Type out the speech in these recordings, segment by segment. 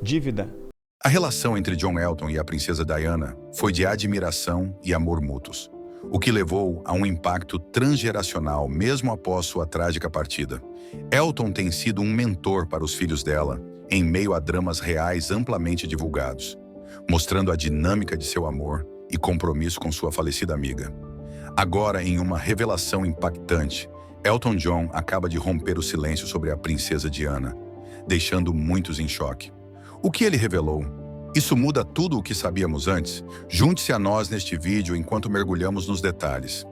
Dívida. A relação entre John Elton e a princesa Diana foi de admiração e amor mútuos, o que levou a um impacto transgeracional mesmo após sua trágica partida. Elton tem sido um mentor para os filhos dela, em meio a dramas reais amplamente divulgados, mostrando a dinâmica de seu amor e compromisso com sua falecida amiga. Agora, em uma revelação impactante, Elton John acaba de romper o silêncio sobre a princesa Diana, deixando muitos em choque. O que ele revelou? Isso muda tudo o que sabíamos antes? Junte-se a nós neste vídeo enquanto mergulhamos nos detalhes.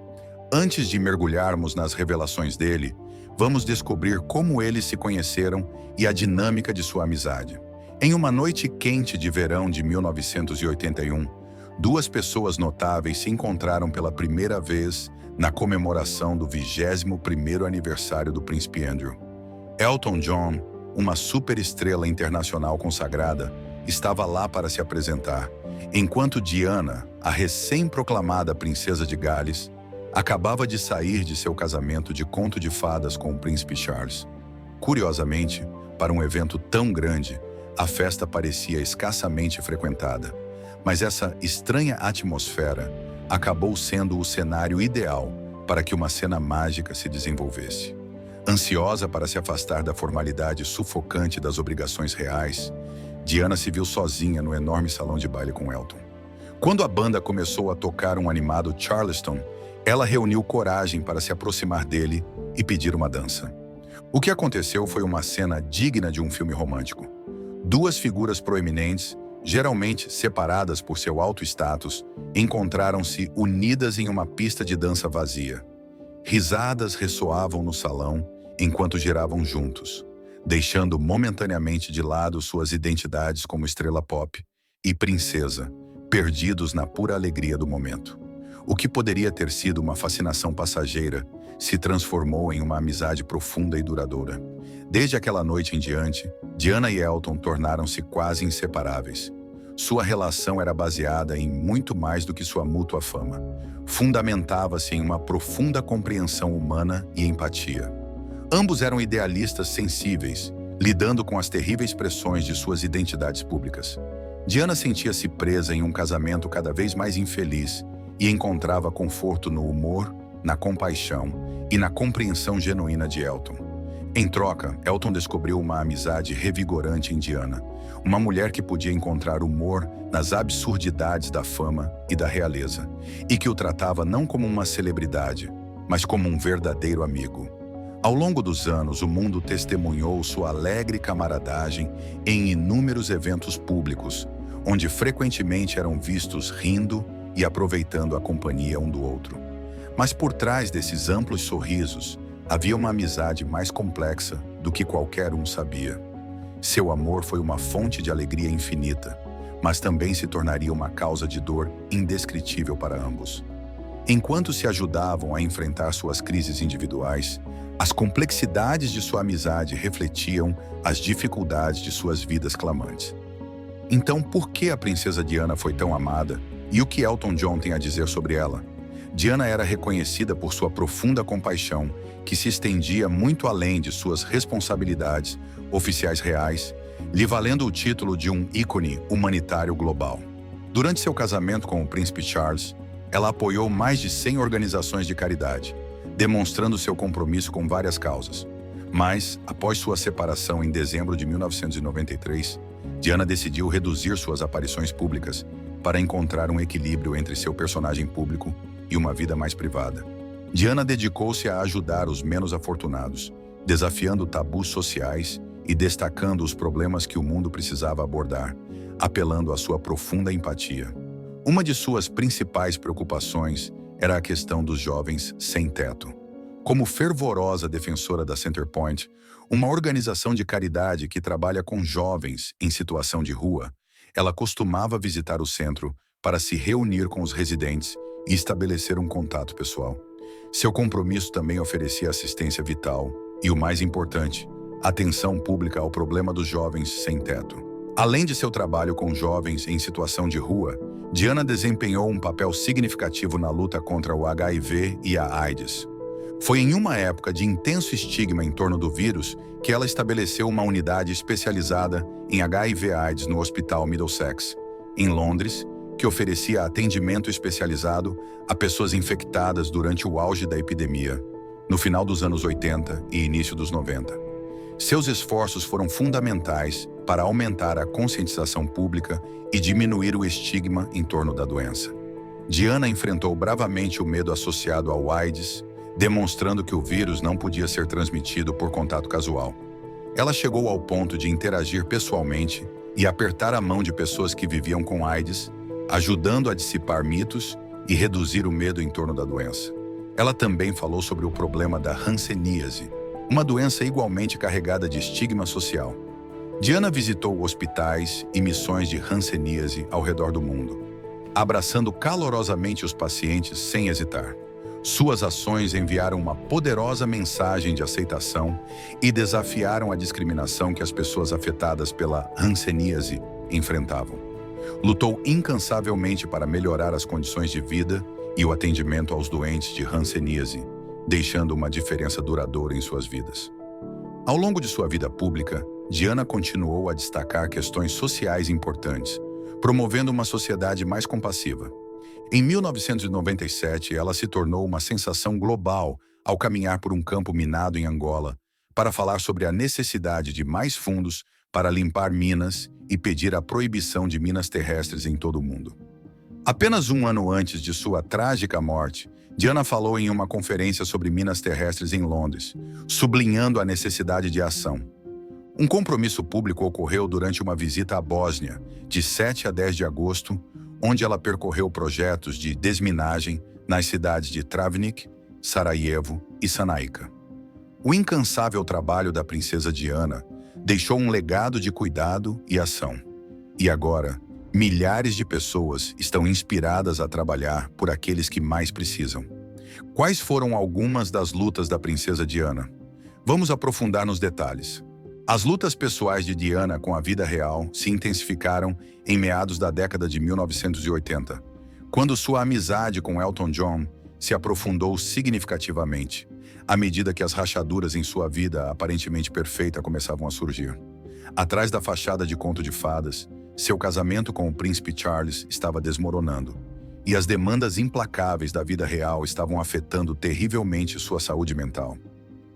Antes de mergulharmos nas revelações dele, vamos descobrir como eles se conheceram e a dinâmica de sua amizade. Em uma noite quente de verão de 1981, duas pessoas notáveis se encontraram pela primeira vez na comemoração do 21º aniversário do Príncipe Andrew. Elton John, uma superestrela internacional consagrada, estava lá para se apresentar, enquanto Diana, a recém-proclamada princesa de Gales, acabava de sair de seu casamento de conto de fadas com o príncipe Charles. Curiosamente, para um evento tão grande, a festa parecia escassamente frequentada, mas essa estranha atmosfera acabou sendo o cenário ideal para que uma cena mágica se desenvolvesse. Ansiosa para se afastar da formalidade sufocante das obrigações reais, Diana se viu sozinha no enorme salão de baile com Elton. Quando a banda começou a tocar um animado Charleston, ela reuniu coragem para se aproximar dele e pedir uma dança. O que aconteceu foi uma cena digna de um filme romântico. Duas figuras proeminentes, geralmente separadas por seu alto status, encontraram-se unidas em uma pista de dança vazia. Risadas ressoavam no salão enquanto giravam juntos, deixando momentaneamente de lado suas identidades como estrela pop e princesa, perdidos na pura alegria do momento. O que poderia ter sido uma fascinação passageira se transformou em uma amizade profunda e duradoura. Desde aquela noite em diante, Diana e Elton tornaram-se quase inseparáveis. Sua relação era baseada em muito mais do que sua mútua fama. Fundamentava-se em uma profunda compreensão humana e empatia. Ambos eram idealistas sensíveis, lidando com as terríveis pressões de suas identidades públicas. Diana sentia-se presa em um casamento cada vez mais infeliz e encontrava conforto no humor, na compaixão e na compreensão genuína de Elton. Em troca, Elton descobriu uma amizade revigorante em Diana, uma mulher que podia encontrar humor nas absurdidades da fama e da realeza, e que o tratava não como uma celebridade, mas como um verdadeiro amigo. Ao longo dos anos, o mundo testemunhou sua alegre camaradagem em inúmeros eventos públicos, onde frequentemente eram vistos rindo e aproveitando a companhia um do outro. Mas por trás desses amplos sorrisos, havia uma amizade mais complexa do que qualquer um sabia. Seu amor foi uma fonte de alegria infinita, mas também se tornaria uma causa de dor indescritível para ambos. Enquanto se ajudavam a enfrentar suas crises individuais, as complexidades de sua amizade refletiam as dificuldades de suas vidas clamantes. Então, por que a princesa Diana foi tão amada e o que Elton John tem a dizer sobre ela? Diana era reconhecida por sua profunda compaixão, que se estendia muito além de suas responsabilidades oficiais reais, lhe valendo o título de um ícone humanitário global. Durante seu casamento com o príncipe Charles, ela apoiou mais de 100 organizações de caridade, demonstrando seu compromisso com várias causas. Mas, após sua separação em dezembro de 1993, Diana decidiu reduzir suas aparições públicas para encontrar um equilíbrio entre seu personagem público e uma vida mais privada. Diana dedicou-se a ajudar os menos afortunados, desafiando tabus sociais e destacando os problemas que o mundo precisava abordar, apelando à sua profunda empatia. Uma de suas principais preocupações era a questão dos jovens sem teto. Como fervorosa defensora da Centerpoint, uma organização de caridade que trabalha com jovens em situação de rua, ela costumava visitar o centro para se reunir com os residentes e estabelecer um contato pessoal. Seu compromisso também oferecia assistência vital e, o mais importante, atenção pública ao problema dos jovens sem teto. Além de seu trabalho com jovens em situação de rua, Diana desempenhou um papel significativo na luta contra o HIV e a AIDS. Foi em uma época de intenso estigma em torno do vírus que ela estabeleceu uma unidade especializada em HIV/AIDS no Hospital Middlesex, em Londres, que oferecia atendimento especializado a pessoas infectadas durante o auge da epidemia, no final dos anos 80 e início dos 90. Seus esforços foram fundamentais para aumentar a conscientização pública e diminuir o estigma em torno da doença. Diana enfrentou bravamente o medo associado ao AIDS, demonstrando que o vírus não podia ser transmitido por contato casual. Ela chegou ao ponto de interagir pessoalmente e apertar a mão de pessoas que viviam com AIDS, ajudando a dissipar mitos e reduzir o medo em torno da doença. Ela também falou sobre o problema da hanseníase, uma doença igualmente carregada de estigma social. Diana visitou hospitais e missões de hanseníase ao redor do mundo, abraçando calorosamente os pacientes sem hesitar. Suas ações enviaram uma poderosa mensagem de aceitação e desafiaram a discriminação que as pessoas afetadas pela hanseníase enfrentavam. Lutou incansavelmente para melhorar as condições de vida e o atendimento aos doentes de hanseníase, deixando uma diferença duradoura em suas vidas. Ao longo de sua vida pública, Diana continuou a destacar questões sociais importantes, promovendo uma sociedade mais compassiva. Em 1997, ela se tornou uma sensação global ao caminhar por um campo minado em Angola para falar sobre a necessidade de mais fundos para limpar minas e pedir a proibição de minas terrestres em todo o mundo. Apenas um ano antes de sua trágica morte, Diana falou em uma conferência sobre minas terrestres em Londres, sublinhando a necessidade de ação. Um compromisso público ocorreu durante uma visita à Bósnia, de 7 a 10 de agosto, onde ela percorreu projetos de desminagem nas cidades de Travnik, Sarajevo e Sanaika. O incansável trabalho da princesa Diana deixou um legado de cuidado e ação. E agora, milhares de pessoas estão inspiradas a trabalhar por aqueles que mais precisam. Quais foram algumas das lutas da princesa Diana? Vamos aprofundar nos detalhes. As lutas pessoais de Diana com a vida real se intensificaram em meados da década de 1980, quando sua amizade com Elton John se aprofundou significativamente, à medida que as rachaduras em sua vida aparentemente perfeita começavam a surgir. Atrás da fachada de conto de fadas, seu casamento com o príncipe Charles estava desmoronando, e as demandas implacáveis da vida real estavam afetando terrivelmente sua saúde mental.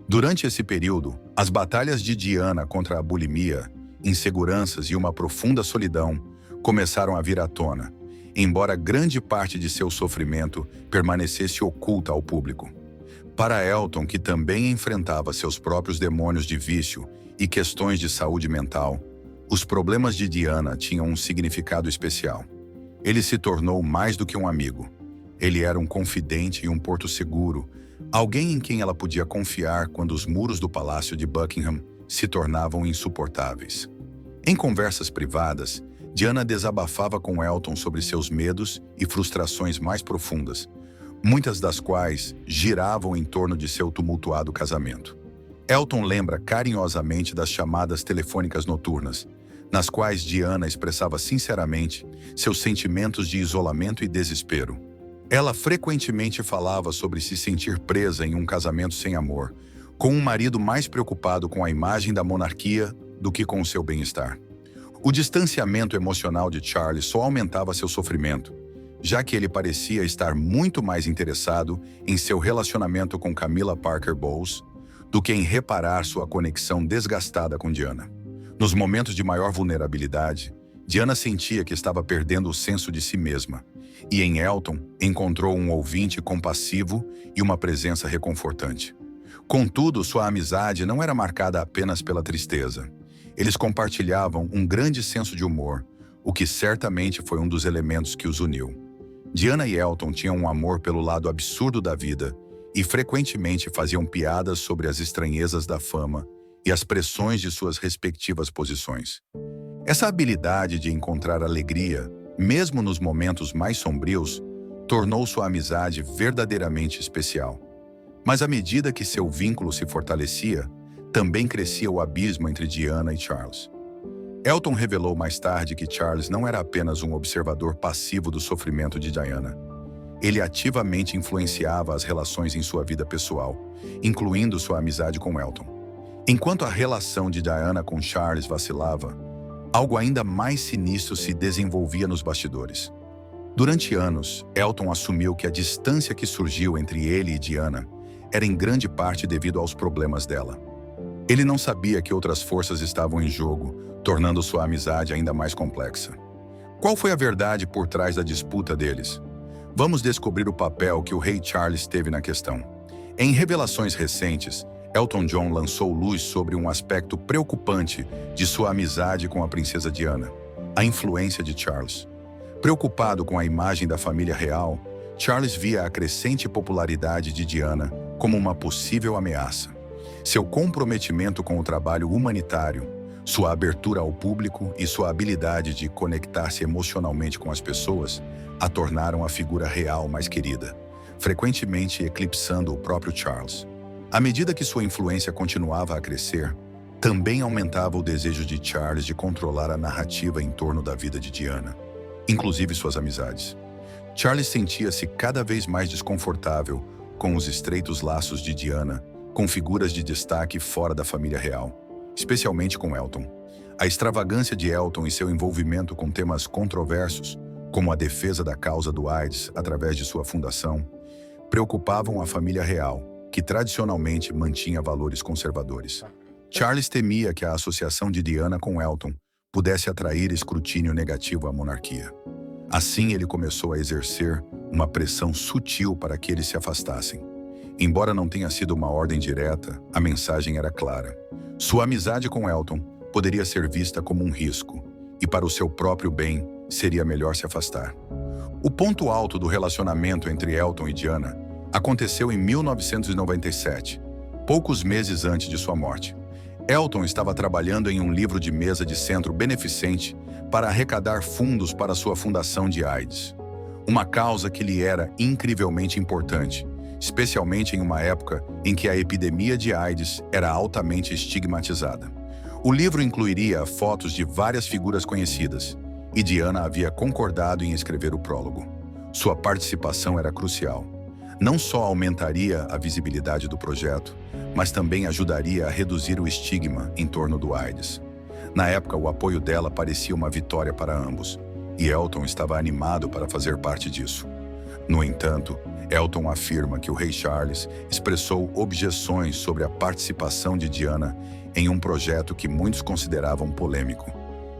Durante esse período, as batalhas de Diana contra a bulimia, inseguranças e uma profunda solidão começaram a vir à tona, embora grande parte de seu sofrimento permanecesse oculta ao público. Para Elton, que também enfrentava seus próprios demônios de vício e questões de saúde mental, os problemas de Diana tinham um significado especial. Ele se tornou mais do que um amigo. Ele era um confidente e um porto seguro, alguém em quem ela podia confiar quando os muros do Palácio de Buckingham se tornavam insuportáveis. Em conversas privadas, Diana desabafava com Elton sobre seus medos e frustrações mais profundas, muitas das quais giravam em torno de seu tumultuado casamento. Elton lembra carinhosamente das chamadas telefônicas noturnas, nas quais Diana expressava sinceramente seus sentimentos de isolamento e desespero. Ela frequentemente falava sobre se sentir presa em um casamento sem amor, com um marido mais preocupado com a imagem da monarquia do que com o seu bem-estar. O distanciamento emocional de Charles só aumentava seu sofrimento, já que ele parecia estar muito mais interessado em seu relacionamento com Camilla Parker Bowles do que em reparar sua conexão desgastada com Diana. Nos momentos de maior vulnerabilidade, Diana sentia que estava perdendo o senso de si mesma, e em Elton encontrou um ouvinte compassivo e uma presença reconfortante. Contudo, sua amizade não era marcada apenas pela tristeza. Eles compartilhavam um grande senso de humor, o que certamente foi um dos elementos que os uniu. Diana e Elton tinham um amor pelo lado absurdo da vida e frequentemente faziam piadas sobre as estranhezas da fama e as pressões de suas respectivas posições. Essa habilidade de encontrar alegria, mesmo nos momentos mais sombrios, tornou sua amizade verdadeiramente especial. Mas à medida que seu vínculo se fortalecia, também crescia o abismo entre Diana e Charles. Elton revelou mais tarde que Charles não era apenas um observador passivo do sofrimento de Diana. ele ativamente influenciava as relações em sua vida pessoal, incluindo sua amizade com Elton. Enquanto a relação de Diana com Charles vacilava, algo ainda mais sinistro se desenvolvia nos bastidores. Durante anos, Elton assumiu que a distância que surgiu entre ele e Diana era em grande parte devido aos problemas dela. Ele não sabia que outras forças estavam em jogo, tornando sua amizade ainda mais complexa. Qual foi a verdade por trás da disputa deles? Vamos descobrir o papel que o rei Charles teve na questão. Em revelações recentes, Elton John lançou luz sobre um aspecto preocupante de sua amizade com a princesa Diana: a influência de Charles. Preocupado com a imagem da família real, Charles via a crescente popularidade de Diana como uma possível ameaça. Seu comprometimento com o trabalho humanitário, sua abertura ao público e sua habilidade de conectar-se emocionalmente com as pessoas a tornaram a figura real mais querida, frequentemente eclipsando o próprio Charles. À medida que sua influência continuava a crescer, também aumentava o desejo de Charles de controlar a narrativa em torno da vida de Diana, inclusive suas amizades. Charles sentia-se cada vez mais desconfortável com os estreitos laços de Diana, com figuras de destaque fora da família real, especialmente com Elton. A extravagância de Elton e seu envolvimento com temas controversos, como a defesa da causa do AIDS através de sua fundação, preocupavam a família real, que tradicionalmente mantinha valores conservadores. Charles temia que a associação de Diana com Elton pudesse atrair escrutínio negativo à monarquia. Assim, ele começou a exercer uma pressão sutil para que eles se afastassem. Embora não tenha sido uma ordem direta, a mensagem era clara. Sua amizade com Elton poderia ser vista como um risco, e para o seu próprio bem, seria melhor se afastar. O ponto alto do relacionamento entre Elton e Diana aconteceu em 1997, poucos meses antes de sua morte. Elton estava trabalhando em um livro de mesa de centro beneficente para arrecadar fundos para sua fundação de AIDS, uma causa que lhe era incrivelmente importante, especialmente em uma época em que a epidemia de AIDS era altamente estigmatizada. O livro incluiria fotos de várias figuras conhecidas, e Diana havia concordado em escrever o prólogo. Sua participação era crucial. Não só aumentaria a visibilidade do projeto, mas também ajudaria a reduzir o estigma em torno do AIDS. Na época, o apoio dela parecia uma vitória para ambos, e Elton estava animado para fazer parte disso. No entanto, Elton afirma que o rei Charles expressou objeções sobre a participação de Diana em um projeto que muitos consideravam polêmico,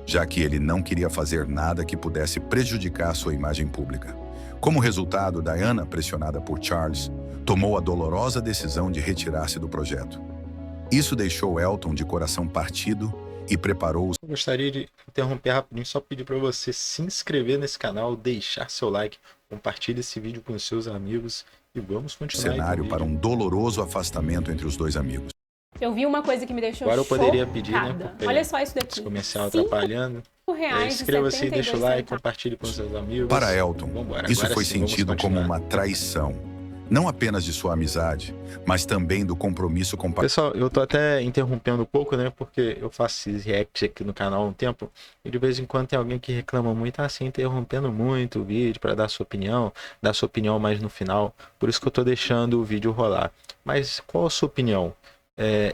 já que ele não queria fazer nada que pudesse prejudicar sua imagem pública. Como resultado, Diana, pressionada por Charles, tomou a dolorosa decisão de retirar-se do projeto. Isso deixou Elton de coração partido e preparou-se. Eu gostaria de interromper rapidinho, só pedir para você se inscrever nesse canal, deixar seu like, compartilhe esse vídeo com os seus amigos e vamos continuar. Cenário para um doloroso afastamento entre os dois amigos. Eu vi uma coisa que me deixou Agora eu chocada. poderia pedir, né? Olha só isso daqui. Esse comercial atrapalhando. Inscreva-se, deixa o like, compartilhe com seus amigos. Para Elton, Vambora. isso Agora foi sim, sentido como uma traição, não apenas de sua amizade, mas também do compromisso com... Pessoal, eu tô até interrompendo um pouco, né? Porque eu faço esse react aqui no canal há um tempo e de vez em quando tem alguém que reclama muito, assim, interrompendo muito o vídeo para dar sua opinião mais no final. Por isso que eu tô deixando o vídeo rolar. Mas qual a sua opinião?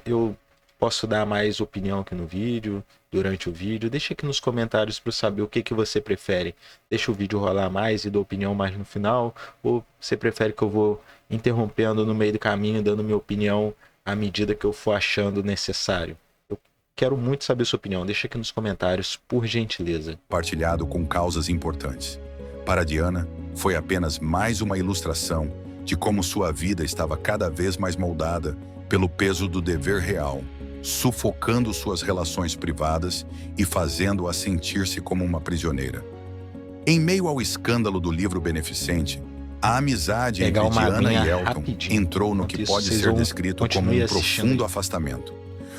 Eu posso dar mais opinião aqui no vídeo, durante o vídeo? Deixa aqui nos comentários para eu saber o que você prefere. Deixa o vídeo rolar mais e dou opinião mais no final? Ou você prefere que eu vou interrompendo no meio do caminho, dando minha opinião à medida que eu for achando necessário? Eu quero muito saber sua opinião. Deixa aqui nos comentários, por gentileza. Compartilhado com causas importantes. Para Diana, foi apenas mais uma ilustração de como sua vida estava cada vez mais moldada pelo peso do dever real, sufocando suas relações privadas e fazendo-a sentir-se como uma prisioneira. Em meio ao escândalo do livro beneficente, a amizade entre Diana e Elton entrou no que pode ser descrito como um profundo afastamento.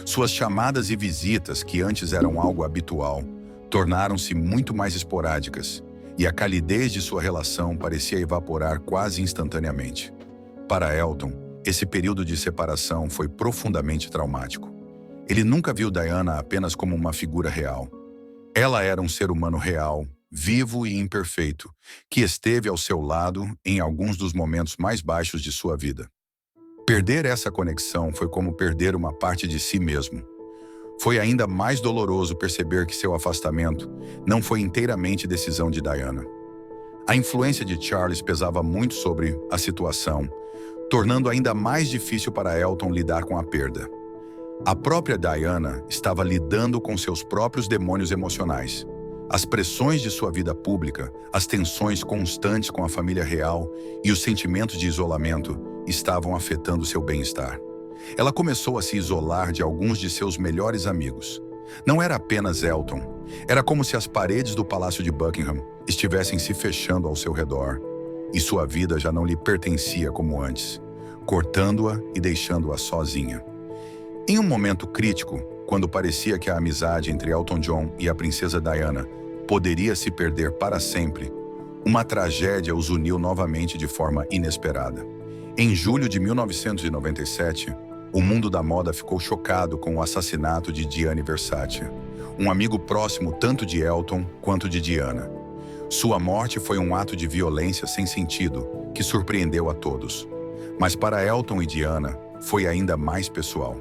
Suas chamadas e visitas, que antes eram algo habitual, tornaram-se muito mais esporádicas, e a calidez de sua relação parecia evaporar quase instantaneamente. Para Elton, esse período de separação foi profundamente traumático. Ele nunca viu Diana apenas como uma figura real. Ela era um ser humano real, vivo e imperfeito, que esteve ao seu lado em alguns dos momentos mais baixos de sua vida. Perder essa conexão foi como perder uma parte de si mesmo. Foi ainda mais doloroso perceber que seu afastamento não foi inteiramente decisão de Diana. A influência de Charles pesava muito sobre a situação, tornando ainda mais difícil para Elton lidar com a perda. A própria Diana estava lidando com seus próprios demônios emocionais. As pressões de sua vida pública, as tensões constantes com a família real e os sentimentos de isolamento estavam afetando seu bem-estar. Ela começou a se isolar de alguns de seus melhores amigos. Não era apenas Elton. Era como se as paredes do Palácio de Buckingham estivessem se fechando ao seu redor, e sua vida já não lhe pertencia como antes, cortando-a e deixando-a sozinha. Em um momento crítico, quando parecia que a amizade entre Elton John e a princesa Diana poderia se perder para sempre, uma tragédia os uniu novamente de forma inesperada. Em julho de 1997, o mundo da moda ficou chocado com o assassinato de Gianni Versace, um amigo próximo tanto de Elton quanto de Diana. Sua morte foi um ato de violência sem sentido que surpreendeu a todos. Mas para Elton e Diana, foi ainda mais pessoal.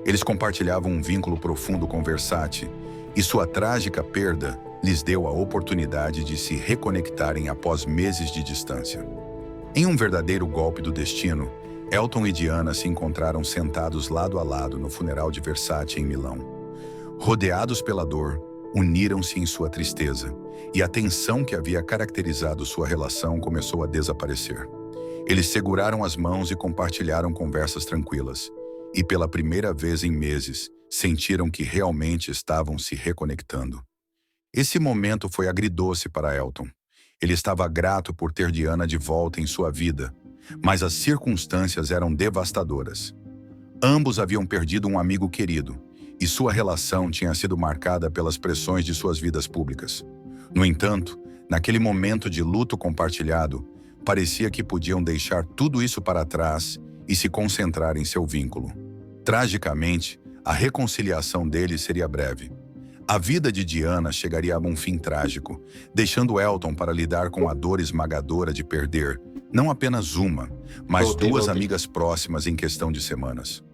Eles compartilhavam um vínculo profundo com Versace, e sua trágica perda lhes deu a oportunidade de se reconectarem após meses de distância. Em um verdadeiro golpe do destino, Elton e Diana se encontraram sentados lado a lado no funeral de Versace em Milão. Rodeados pela dor, uniram-se em sua tristeza, e a tensão que havia caracterizado sua relação começou a desaparecer. Eles seguraram as mãos e compartilharam conversas tranquilas, e pela primeira vez em meses, sentiram que realmente estavam se reconectando. Esse momento foi agridoce para Elton. Ele estava grato por ter Diana de volta em sua vida, mas as circunstâncias eram devastadoras. Ambos haviam perdido um amigo querido, e sua relação tinha sido marcada pelas pressões de suas vidas públicas. No entanto, naquele momento de luto compartilhado, parecia que podiam deixar tudo isso para trás e se concentrar em seu vínculo. Tragicamente, a reconciliação deles seria breve. A vida de Diana chegaria a um fim trágico, deixando Elton para lidar com a dor esmagadora de perder, não apenas uma, mas duas amigas próximas em questão de semanas.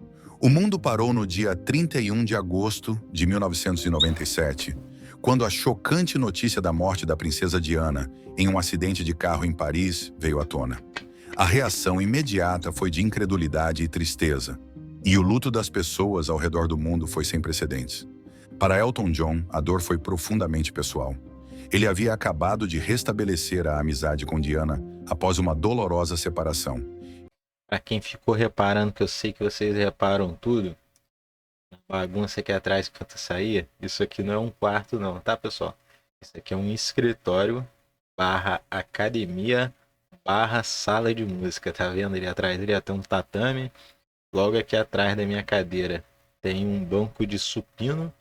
O mundo parou no dia 31 de agosto de 1997, quando a chocante notícia da morte da princesa Diana em um acidente de carro em Paris veio à tona. A reação imediata foi de incredulidade e tristeza, e o luto das pessoas ao redor do mundo foi sem precedentes. Para Elton John, a dor foi profundamente pessoal. Ele havia acabado de restabelecer a amizade com Diana após uma dolorosa separação. Pra quem ficou reparando, que eu sei que vocês reparam tudo, a bagunça aqui atrás que eu saía, isso aqui não é um quarto não, tá, pessoal? Isso aqui é um escritório barra academia barra sala de música, tá vendo ali atrás? Ali tem um tatame, logo aqui atrás da minha cadeira tem um banco de supino.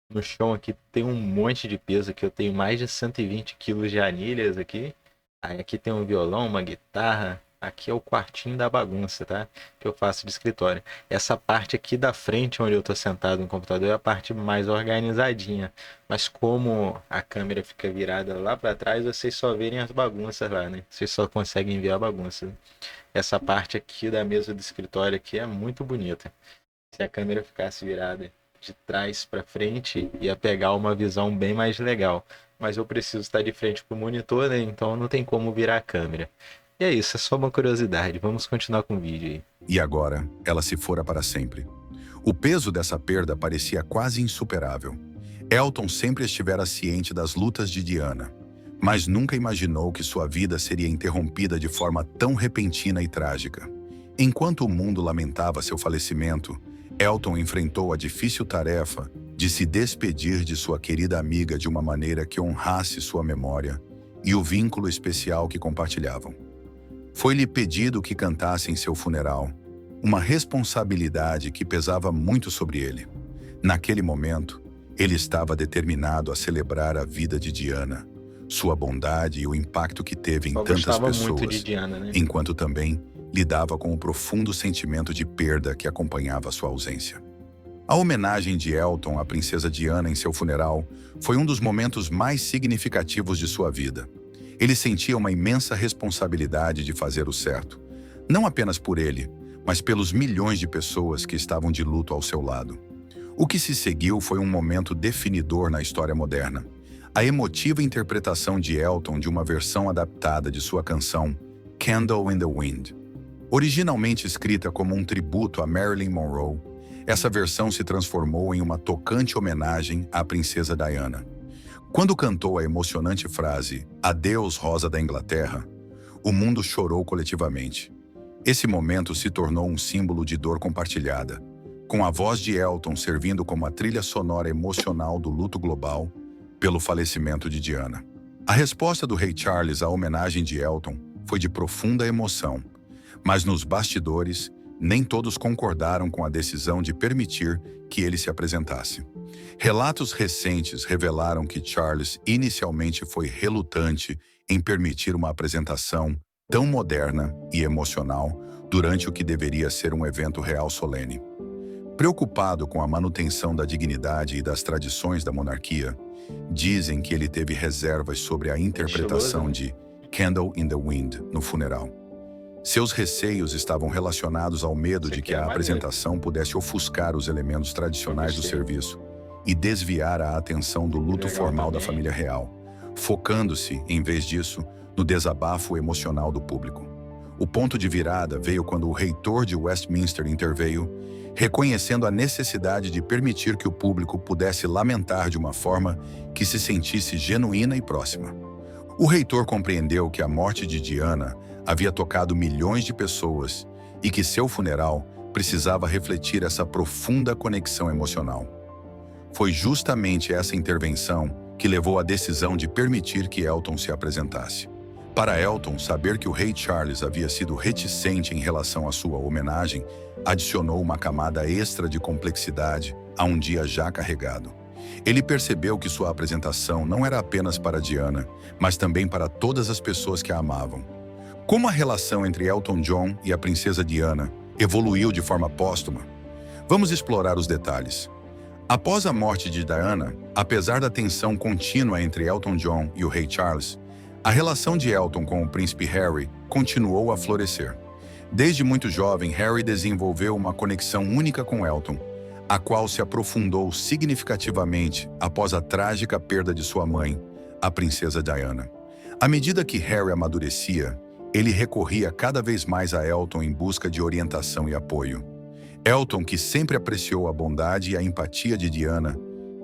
No chão aqui tem um monte de peso, aqui eu tenho mais de 120 quilos de anilhas aqui. Aí aqui tem um violão, uma guitarra. Aqui é o quartinho da bagunça, tá? Que eu faço de escritório. Essa parte aqui da frente, onde eu tô sentado no computador, é a parte mais organizadinha. Mas como a câmera fica virada lá para trás, vocês só verem as bagunças lá, né? Vocês só conseguem ver a bagunça. Essa parte aqui da mesa do escritório aqui é muito bonita. Se a câmera ficasse virada de trás para frente, ia pegar uma visão bem mais legal. Mas eu preciso estar de frente pro monitor, né? Então não tem como virar a câmera. E é isso, é só uma curiosidade. Vamos continuar com o vídeo aí. E agora, ela se fora para sempre. O peso dessa perda parecia quase insuperável. Elton sempre estivera ciente das lutas de Diana, mas nunca imaginou que sua vida seria interrompida de forma tão repentina e trágica. Enquanto o mundo lamentava seu falecimento, Elton enfrentou a difícil tarefa de se despedir de sua querida amiga de uma maneira que honrasse sua memória e o vínculo especial que compartilhavam. Foi-lhe pedido que cantasse em seu funeral, uma responsabilidade que pesava muito sobre ele. Naquele momento, ele estava determinado a celebrar a vida de Diana, sua bondade e o impacto que teve em tantas pessoas, muito de Diana, né? Enquanto também lidava com o profundo sentimento de perda que acompanhava sua ausência. A homenagem de Elton à princesa Diana em seu funeral foi um dos momentos mais significativos de sua vida. Ele sentia uma imensa responsabilidade de fazer o certo, não apenas por ele, mas pelos milhões de pessoas que estavam de luto ao seu lado. O que se seguiu foi um momento definidor na história moderna. A emotiva interpretação de Elton de uma versão adaptada de sua canção Candle in the Wind. Originalmente escrita como um tributo a Marilyn Monroe, essa versão se transformou em uma tocante homenagem à princesa Diana. Quando cantou a emocionante frase "Adeus, Rosa da Inglaterra", o mundo chorou coletivamente. Esse momento se tornou um símbolo de dor compartilhada, com a voz de Elton servindo como a trilha sonora emocional do luto global pelo falecimento de Diana. A resposta do rei Charles à homenagem de Elton foi de profunda emoção, mas nos bastidores, nem todos concordaram com a decisão de permitir que ele se apresentasse. Relatos recentes revelaram que Charles inicialmente foi relutante em permitir uma apresentação tão moderna e emocional durante o que deveria ser um evento real solene. Preocupado com a manutenção da dignidade e das tradições da monarquia, dizem que ele teve reservas sobre a interpretação de Candle in the Wind no funeral. Seus receios estavam relacionados ao medo de que a apresentação pudesse ofuscar os elementos tradicionais do serviço e desviar a atenção do luto formal da família real, focando-se, em vez disso, no desabafo emocional do público. O ponto de virada veio quando o reitor de Westminster interveio, reconhecendo a necessidade de permitir que o público pudesse lamentar de uma forma que se sentisse genuína e próxima. O reitor compreendeu que a morte de Diana havia tocado milhões de pessoas e que seu funeral precisava refletir essa profunda conexão emocional. Foi justamente essa intervenção que levou à decisão de permitir que Elton se apresentasse. Para Elton, saber que o rei Charles havia sido reticente em relação à sua homenagem adicionou uma camada extra de complexidade a um dia já carregado. Ele percebeu que sua apresentação não era apenas para Diana, mas também para todas as pessoas que a amavam. Como a relação entre Elton John e a princesa Diana evoluiu de forma póstuma? Vamos explorar os detalhes. Após a morte de Diana, apesar da tensão contínua entre Elton John e o rei Charles, a relação de Elton com o príncipe Harry continuou a florescer. Desde muito jovem, Harry desenvolveu uma conexão única com Elton, a qual se aprofundou significativamente após a trágica perda de sua mãe, a princesa Diana. À medida que Harry amadurecia, ele recorria cada vez mais a Elton em busca de orientação e apoio. Elton, que sempre apreciou a bondade e a empatia de Diana,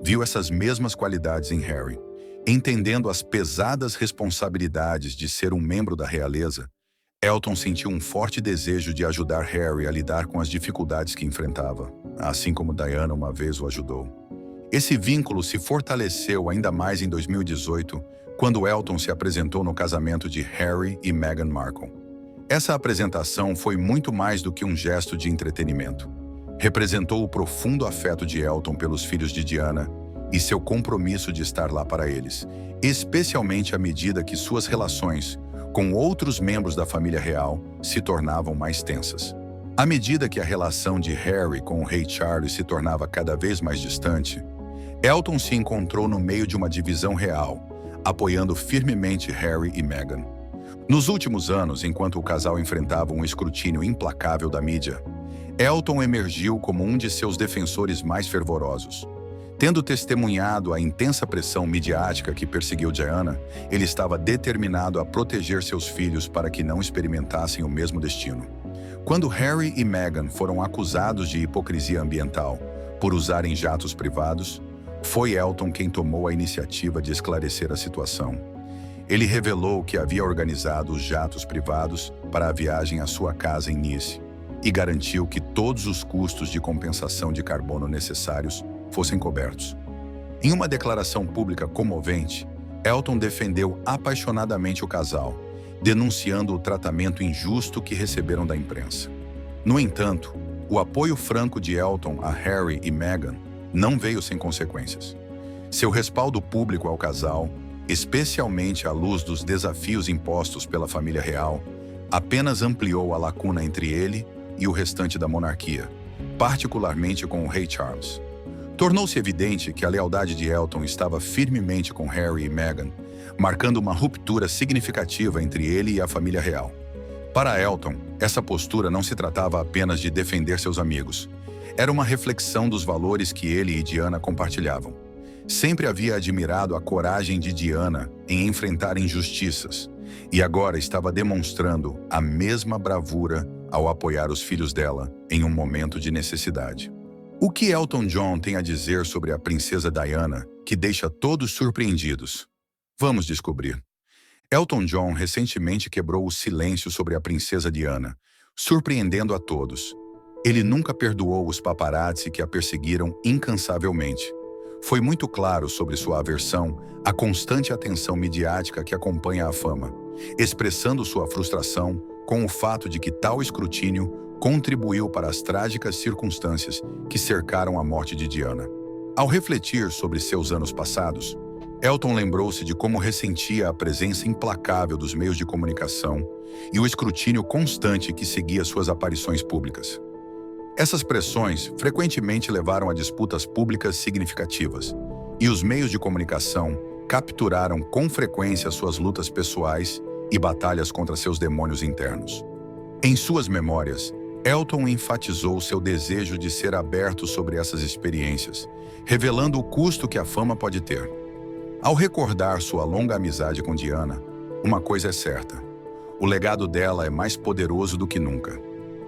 viu essas mesmas qualidades em Harry. Entendendo as pesadas responsabilidades de ser um membro da realeza, Elton sentiu um forte desejo de ajudar Harry a lidar com as dificuldades que enfrentava, assim como Diana uma vez o ajudou. Esse vínculo se fortaleceu ainda mais em 2018, quando Elton se apresentou no casamento de Harry e Meghan Markle. Essa apresentação foi muito mais do que um gesto de entretenimento. Representou o profundo afeto de Elton pelos filhos de Diana e seu compromisso de estar lá para eles, especialmente à medida que suas relações com outros membros da família real se tornavam mais tensas. À medida que a relação de Harry com o rei Charles se tornava cada vez mais distante, Elton se encontrou no meio de uma divisão real, apoiando firmemente Harry e Meghan. Nos últimos anos, enquanto o casal enfrentava um escrutínio implacável da mídia, Elton emergiu como um de seus defensores mais fervorosos. Tendo testemunhado a intensa pressão midiática que perseguiu Diana, ele estava determinado a proteger seus filhos para que não experimentassem o mesmo destino. Quando Harry e Meghan foram acusados de hipocrisia ambiental por usarem jatos privados, foi Elton quem tomou a iniciativa de esclarecer a situação. Ele revelou que havia organizado os jatos privados para a viagem à sua casa em Nice e garantiu que todos os custos de compensação de carbono necessários fossem cobertos. Em uma declaração pública comovente, Elton defendeu apaixonadamente o casal, denunciando o tratamento injusto que receberam da imprensa. No entanto, o apoio franco de Elton a Harry e Meghan não veio sem consequências. Seu respaldo público ao casal, especialmente à luz dos desafios impostos pela família real, apenas ampliou a lacuna entre ele e o restante da monarquia, particularmente com o rei Charles. Tornou-se evidente que a lealdade de Elton estava firmemente com Harry e Meghan, marcando uma ruptura significativa entre ele e a família real. Para Elton, essa postura não se tratava apenas de defender seus amigos. Era uma reflexão dos valores que ele e Diana compartilhavam. Sempre havia admirado a coragem de Diana em enfrentar injustiças, e agora estava demonstrando a mesma bravura ao apoiar os filhos dela em um momento de necessidade. O que Elton John tem a dizer sobre a princesa Diana que deixa todos surpreendidos? Vamos descobrir. Elton John recentemente quebrou o silêncio sobre a princesa Diana, surpreendendo a todos. Ele nunca perdoou os paparazzi que a perseguiram incansavelmente. Foi muito claro sobre sua aversão à constante atenção midiática que acompanha a fama, expressando sua frustração com o fato de que tal escrutínio contribuiu para as trágicas circunstâncias que cercaram a morte de Diana. Ao refletir sobre seus anos passados, Elton lembrou-se de como ressentia a presença implacável dos meios de comunicação e o escrutínio constante que seguia suas aparições públicas. Essas pressões frequentemente levaram a disputas públicas significativas, e os meios de comunicação capturaram com frequência suas lutas pessoais e batalhas contra seus demônios internos. Em suas memórias, Elton enfatizou seu desejo de ser aberto sobre essas experiências, revelando o custo que a fama pode ter. Ao recordar sua longa amizade com Diana, uma coisa é certa: o legado dela é mais poderoso do que nunca.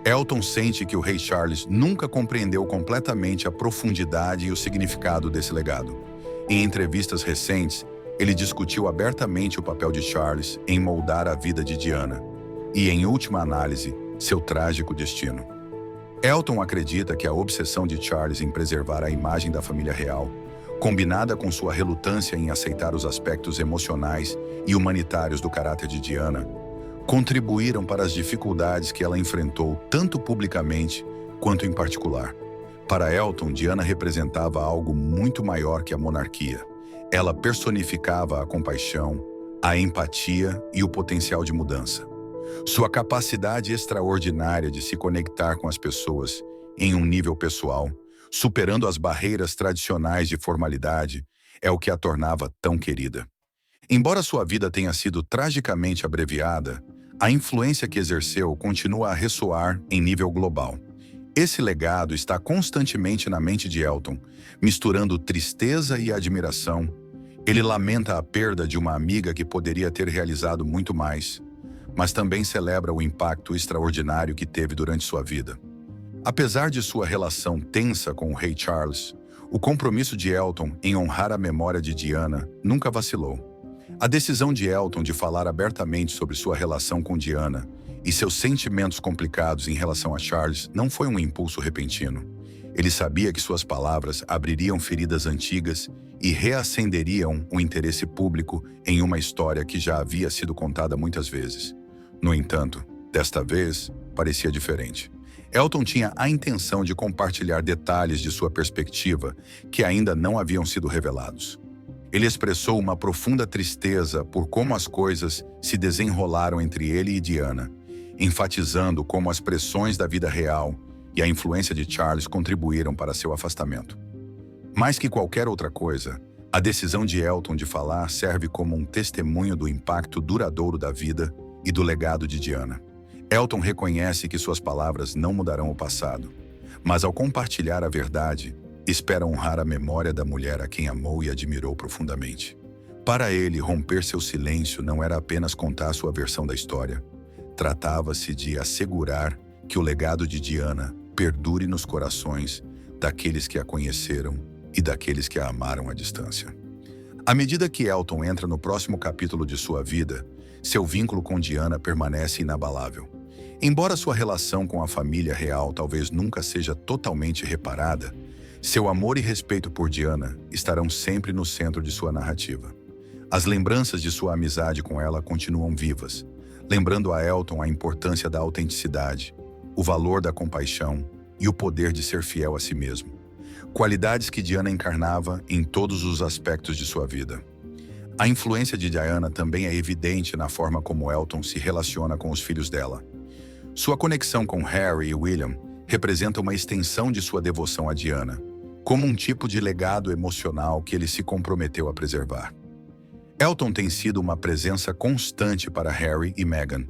Elton sente que o rei Charles nunca compreendeu completamente a profundidade e o significado desse legado. Em entrevistas recentes, ele discutiu abertamente o papel de Charles em moldar a vida de Diana e, em última análise, seu trágico destino. Elton acredita que a obsessão de Charles em preservar a imagem da família real, combinada com sua relutância em aceitar os aspectos emocionais e humanitários do caráter de Diana, contribuíram para as dificuldades que ela enfrentou tanto publicamente quanto em particular. Para Elton, Diana representava algo muito maior que a monarquia. Ela personificava a compaixão, a empatia e o potencial de mudança. Sua capacidade extraordinária de se conectar com as pessoas em um nível pessoal, superando as barreiras tradicionais de formalidade, é o que a tornava tão querida. Embora sua vida tenha sido tragicamente abreviada, a influência que exerceu continua a ressoar em nível global. Esse legado está constantemente na mente de Elton, misturando tristeza e admiração. Ele lamenta a perda de uma amiga que poderia ter realizado muito mais, mas também celebra o impacto extraordinário que teve durante sua vida. Apesar de sua relação tensa com o rei Charles, o compromisso de Elton em honrar a memória de Diana nunca vacilou. A decisão de Elton de falar abertamente sobre sua relação com Diana e seus sentimentos complicados em relação a Charles não foi um impulso repentino. Ele sabia que suas palavras abririam feridas antigas e reacenderiam o interesse público em uma história que já havia sido contada muitas vezes. No entanto, desta vez, parecia diferente. Elton tinha a intenção de compartilhar detalhes de sua perspectiva que ainda não haviam sido revelados. Ele expressou uma profunda tristeza por como as coisas se desenrolaram entre ele e Diana, enfatizando como as pressões da vida real e a influência de Charles contribuíram para seu afastamento. Mais que qualquer outra coisa, a decisão de Elton de falar serve como um testemunho do impacto duradouro da vida e do legado de Diana. Elton reconhece que suas palavras não mudarão o passado, mas ao compartilhar a verdade, espera honrar a memória da mulher a quem amou e admirou profundamente. Para ele, romper seu silêncio não era apenas contar sua versão da história. Tratava-se de assegurar que o legado de Diana perdure nos corações daqueles que a conheceram e daqueles que a amaram à distância. À medida que Elton entra no próximo capítulo de sua vida, seu vínculo com Diana permanece inabalável. Embora sua relação com a família real talvez nunca seja totalmente reparada, seu amor e respeito por Diana estarão sempre no centro de sua narrativa. As lembranças de sua amizade com ela continuam vivas, lembrando a Elton a importância da autenticidade, o valor da compaixão e o poder de ser fiel a si mesmo. Qualidades que Diana encarnava em todos os aspectos de sua vida. A influência de Diana também é evidente na forma como Elton se relaciona com os filhos dela. Sua conexão com Harry e William representa uma extensão de sua devoção a Diana, como um tipo de legado emocional que ele se comprometeu a preservar. Elton tem sido uma presença constante para Harry e Meghan,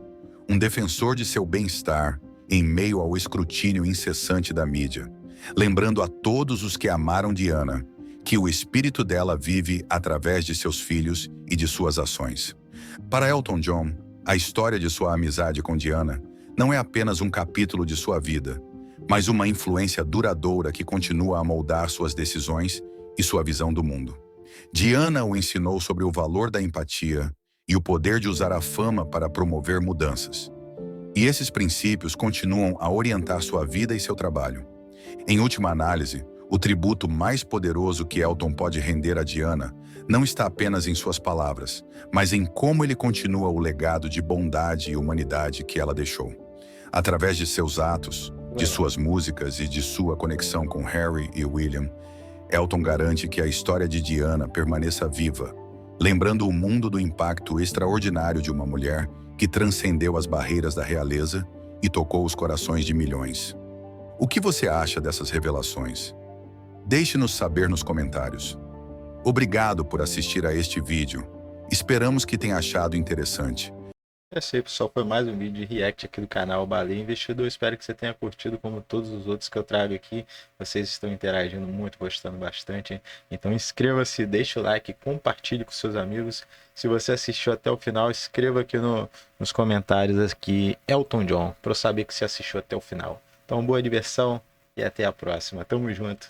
um defensor de seu bem-estar em meio ao escrutínio incessante da mídia, lembrando a todos os que amaram Diana que o espírito dela vive através de seus filhos e de suas ações. Para Elton John, a história de sua amizade com Diana não é apenas um capítulo de sua vida, mas uma influência duradoura que continua a moldar suas decisões e sua visão do mundo. Diana o ensinou sobre o valor da empatia e o poder de usar a fama para promover mudanças. E esses princípios continuam a orientar sua vida e seu trabalho. Em última análise, o tributo mais poderoso que Elton pode render a Diana não está apenas em suas palavras, mas em como ele continua o legado de bondade e humanidade que ela deixou. Através de seus atos, de suas músicas e de sua conexão com Harry e William, Elton garante que a história de Diana permaneça viva, lembrando o mundo do impacto extraordinário de uma mulher que transcendeu as barreiras da realeza e tocou os corações de milhões. O que você acha dessas revelações? Deixe-nos saber nos comentários. Obrigado por assistir a este vídeo. Esperamos que tenha achado interessante. É isso aí, pessoal. Foi mais um vídeo de react aqui do canal Baleia Investidor. Espero que você tenha curtido, como todos os outros que eu trago aqui. Vocês estão interagindo muito, gostando bastante, hein? Então inscreva-se, deixe o like, compartilhe com seus amigos. Se você assistiu até o final, escreva aqui nos comentários aqui Elton John, para eu saber que você assistiu até o final. Então boa diversão e até a próxima. Tamo junto.